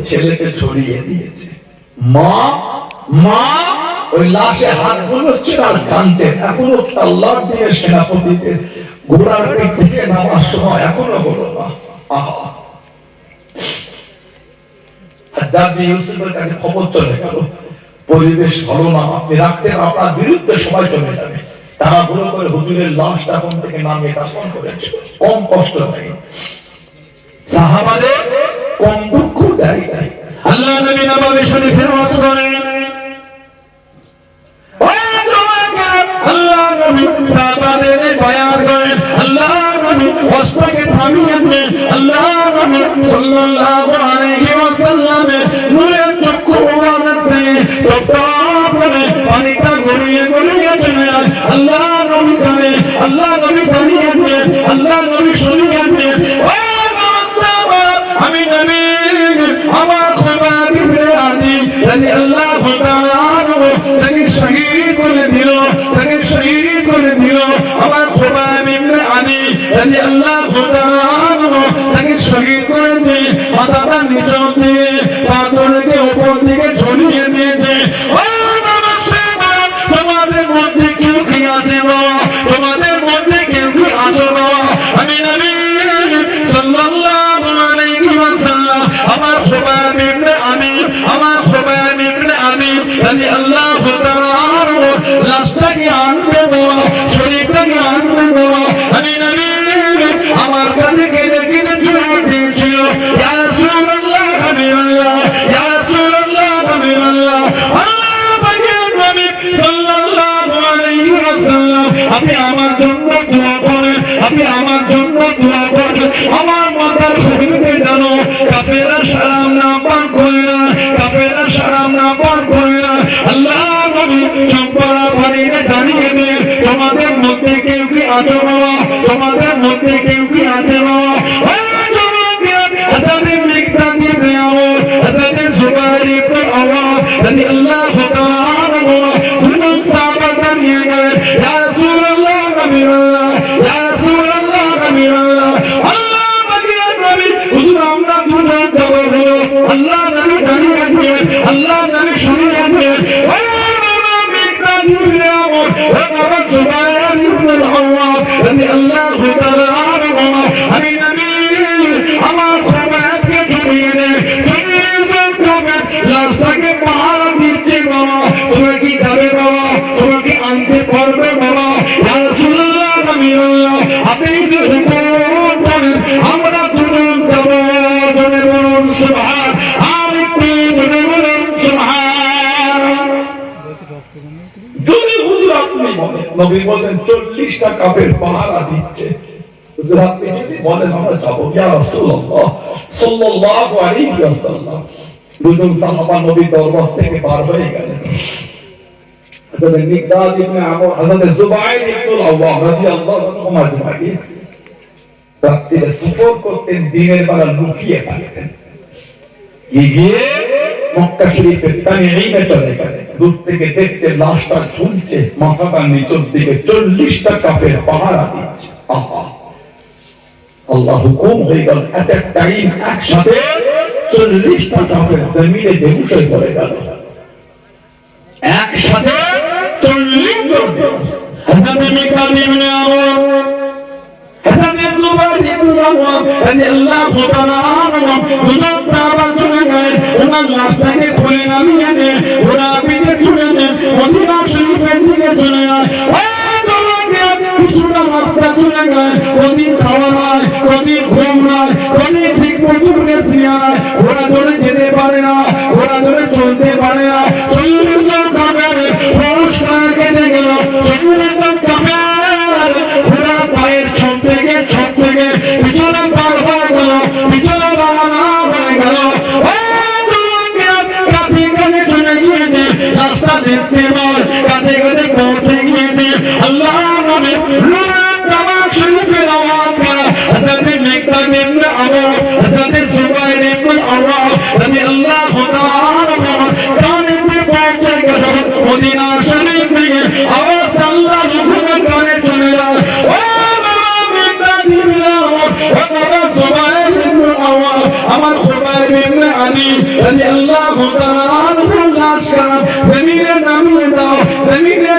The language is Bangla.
ছেলেকে ছড়িয়ে দিয়েছে। মা মা ওই লাশে হাত বুলোচ্ছে আর কাঁদছেন। এখনো আল্লাহর দিনের সেনাপতিদের ঘোড়ার পিঠ থেকে নামার সময় এখনো হলো না। আহা, হাজ্জাজ বিন ইউসুফের কাছে খবর চলে গেল, পরিবেশ ভালো না, আপনি রাখতেন, আপনার বিরুদ্ধে সবাই চলে যাবে। তারা ভুল করে হুজুরের লাশ তখন থেকে নামিয়ে দাফন করেছে। কম কষ্ট নেই, সাহাবাদের কম দুঃখ দেয়। আল্লাহ নবী নববী শরীফের ওয়াজ করেন, আল্লাহ নবী সাহাবাদের বায়াত করেন, আল্লাহ নবী ওয়াজটাকে থামিয়ে দেন। আল্লাহ নবী সাল্লাল্লাহু আলাইহি ওয়াসাল্লামের নূরের চক্ষু মুবারক থেকে টপ করে পানিটা গড়িয়ে গড়িয়ে চলে যায়। আল্লাহ নবী কানে, আল্লাহ নবী জানিয়ে দেন, আল্লাহ নবী শুনিয়ে দেন, ও সাহাবা, আমি নবী আমার খোবাব ইবনে আদি রাদিয়াল্লাহু তাআলা তাকে শহীদ করে দিল, তাকে শহীদ করে দিল। আমার খোবাব ইবনে আদি রাদিয়াল্লাহু তাআলা তাকে শহীদ করে দিয়ে মাথাটা নিচে দিয়ে পাথরকে উপর দিকে ঝুলিয়ে দিয়েছে। ও বাবা সাহাবা, তোমাদের মধ্যে কেউ কি আছে বাবা? তোমাদের মধ্যে কেউ কি আছে বাবা? আমি নবী সাল্লাল্লাহু আলাইহি ওয়াসাল্লাম আমার খোবাব ইবনে আদি, আমার খোবাব ইবনে আদি রাদিয়াল্লাহু তাআলা লাশটাকে আনবে বাবা, শরীরটাকে আনবে বাবা। আমি নবী আমার কাছে কেঁদে কেঁদে জবাব দিয়েছিল, ইয়া রাসূলুল্লাহ হাবিবাল্লাহ, ইয়া রাসূলুল্লাহ হাবিবাল্লাহ, আল্লাহ পাকের নবী সাল্লাল্লাহু আলাইহি ওয়াসাল্লাম আপনি আমার জন্য দোয়া করেন, আপনি আমার জন্য দোয়া করেন। আমার মাথার খুলিতে জানো কাফেররা সালাম না পান করে না, কাফেররা সালাম না পান করে না। আল্লাহ নবী চম্পারা পানিতে জানিয়ে দেন, তোমাদের মধ্যে কেউ কি আছে বাবা? তোমাদের মধ্যে কেউ কি আছে বাবা? আল্লাহ নবী জানিয়ে দেন, আল্লাহ নবী শুনিয়ে দেন, আমি নবী আমার খোবাবকে ঝুলিয়ে দে, লাশটাকে পাহারা দিচ্ছে বাবা। তুমি কি যাবে বাবা? তুমি কি আনতে পারবে বাবা? ইয়া রাসূলুল্লাহ হাবিবাল্লাহ আপনি যদি হুকুম করেন আমরা দুজন যাব। জনে বলুন সুবহান, আর একটু জনে বলুন সুবহান। যদি হুজুর আপনি বলেন, নবী বলেন 40টা কাফের পাহারা দিচ্ছে, হুজুর আপনি যদি বলেন আমরা যাব, ইয়া রাসূলুল্লাহ সাল্লাল্লাহু আলাইহি ওয়াসাল্লাম দুজন সাহাবা নবীর দরবার থেকে পার হয়ে গেলেন। হযরত মিকদাদ ইবনে আমর, হযরত জুবাইর ইবনে আওয়াম রাদিয়াল্লাহু আনহু আজমাইন রাত্রিরে সফর করতেন, দিনের বেলা লুকিয়ে থাকতেন। গিয়ে মক্কা শরীফের তানঈমে চলে গেলেন, দূর থেকে দেখতে লাশটা ঝুলছে, মাথাটা নিচের দিকে, 40টা কাফের পাহারা দিচ্ছে। আহা, আল্লাহ হুকুম হয়ে গেল, এত টাইম একসাথে 40টা কাফের জমিনে বেহুশ হয়ে পড়ে গেল, একসাথে 40 জন। হযরত মিকদাদ ইবনে আমর, হযরত জুবাইর ইবনে আওয়াম রাদিয়াল্লাহু তাআলা আনহু দুজন সাহাবা চলে গেলেন, ওনার লাশটাকে তুলে নামিয়ে এনে ওরা পিঠে তুলে নেন, মদিনা শরীফের দিকে চলে যায়। কিছুটা রাস্তা চলে গেলেন, ওদিন খাওয়া নাই, ওদিন ঘুম নাই, ওদিন ঠিক মতো শুয়ে নাই, ঘোড়া ধরে যেতে পারে না, ঘোড়া ধরে চলতে পারে না। 40 জন কাফের ফৌজ কেটে গেল, 40 জন কাফের ঘোড়া পায়ের ছোপ থেকে পিছনে পার হয়ে গেল, পিছনে রওনা হয়ে গেল। কাছে কাছে চলে গিয়েছে, রাস্তা দেখতে পায়, কাছে কাছে পৌঁছে গিয়েছে। আল্লাহ নবী নামাজ শরীফের আওয়াজ করা, হযরত মিকদাদ ইবনে আমর, হযরত জুবাইর ইবনে আওয়াম রাদিয়াল্লাহু তাআলা কানেতে পৌঁছে গেল। মদিনা শরীফ থেকে আওয়াজ আল্লাহ হুকুমের কানে চলে যায়। ও বাবা মিকদাদ ইবনে আমর, ও বাবা জুবাইর ইবনে আওয়াম, আমার জুবাইর ইবনে আলী রাদিয়াল্লাহু তাআলা আনহু লাশ কারাম জমিনে নামিয়ে দাও, জমিনে